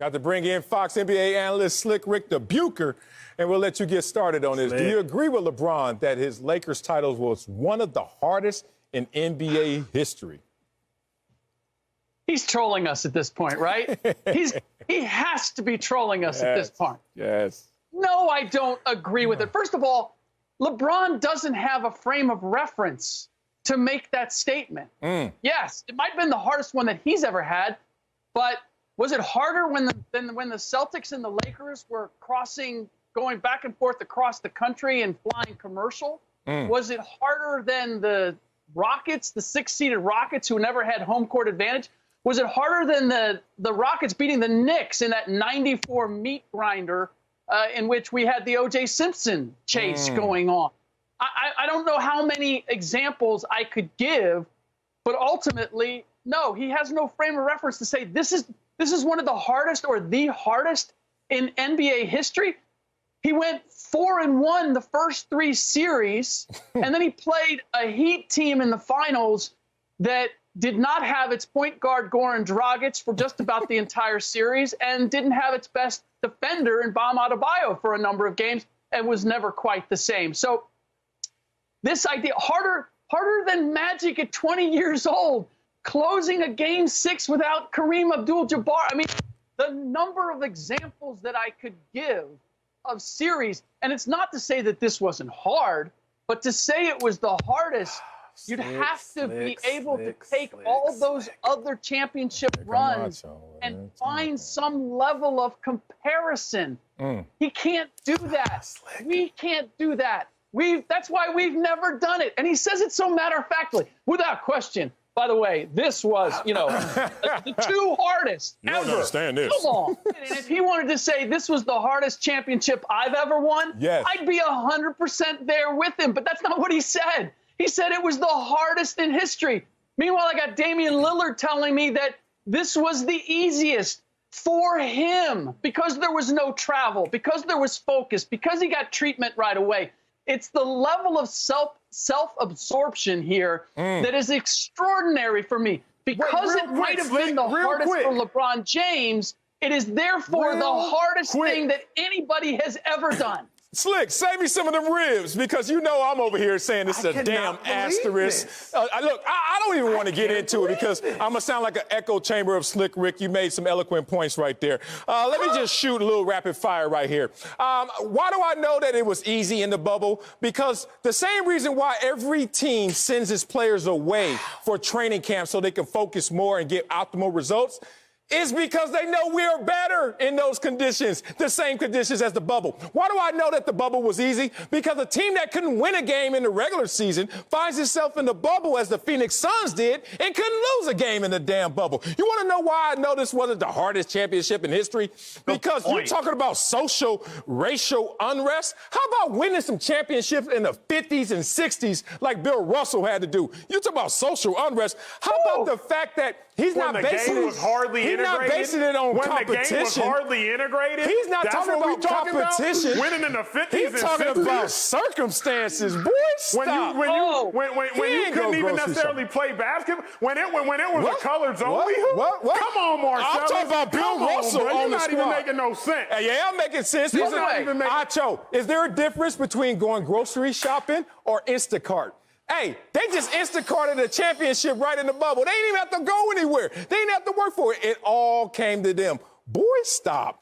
Got to bring in Fox NBA analyst Ric Bucher, and we'll let you get started on this. Do you agree with LeBron that his Lakers title was one of the hardest in NBA history? He's trolling us at this point, right? He has to be trolling us at this point. Yes. No, I don't agree with it. First of all, LeBron doesn't have a frame of reference to make that statement. Yes, it might have been the hardest one that he's ever had, but was it harder than when the Celtics and the Lakers were going back and forth across the country and flying commercial? Was it harder than the Rockets, the six-seeded Rockets who never had home court advantage? Was it harder than the Rockets beating the Knicks in that 94 meat grinder in which we had the O.J. Simpson chase going on? I don't know how many examples I could give, but ultimately, no, he has no frame of reference to say this is one of the hardest or the hardest in NBA history. He went 4-1 the first three series, and then he played a Heat team in the finals that did not have its point guard Goran Dragic for just about the entire series and didn't have its best defender in Bam Adebayo for a number of games and was never quite the same. So this idea, harder than Magic at 20 years old, closing a game 6 without Kareem Abdul-Jabbar. I mean, the number of examples that I could give of series, and it's not to say that this wasn't hard, but to say it was the hardest, you'd have to be able to take all those other championship runs and find some level of comparison. He can't do that. We can't do that. That's why we've never done it. And he says it so matter-of-factly, without question. By the way, this was, the two hardest ever. You don't understand this. Come on. And if he wanted to say this was the hardest championship I've ever won, yes, I'd be 100% there with him. But that's not what he said. He said it was the hardest in history. Meanwhile, I got Damian Lillard telling me that this was the easiest for him because there was no travel, because there was focus, because he got treatment right away. It's the level of self-absorption here that is extraordinary for me. Because it might have been the hardest for LeBron James, it is therefore the hardest thing that anybody has ever done. Slick, save me some of them ribs because I'm over here saying this is a damn asterisk. Look, I don't even want to get into it because I'm going to sound like an echo chamber of Slick Rick. You made some eloquent points right there. Let me just shoot a little rapid fire right here. Why do I know that it was easy in the bubble? Because the same reason why every team sends its players away for training camp so they can focus more and get optimal results is because they know we are better in those conditions, the same conditions as the bubble. Why do I know that the bubble was easy? Because a team that couldn't win a game in the regular season finds itself in the bubble as the Phoenix Suns did and couldn't lose a game in the damn bubble. You want to know why I know this wasn't the hardest championship in history? Because you're talking about social, racial unrest. How about winning some championships in the 50s and 60s like Bill Russell had to do? You talk about social unrest. How about the fact that he's not basing it on competition. When the game was hardly integrated. He's not talking about competition. Winning in the 50s He's and talking 60s. about circumstances. Boy, stop. When you couldn't even necessarily play basketball, when it was a colors only. What? Come on, Marcelo. I'm talking about Bill Russell on the squad. You're not even making no sense. Yeah, I'm making sense. Acho, is there a difference between going grocery shopping or Instacart? Hey, they just Instacarted a championship right in the bubble. They didn't even have to go anywhere. They didn't have to work for it. It all came to them. Boy, stop.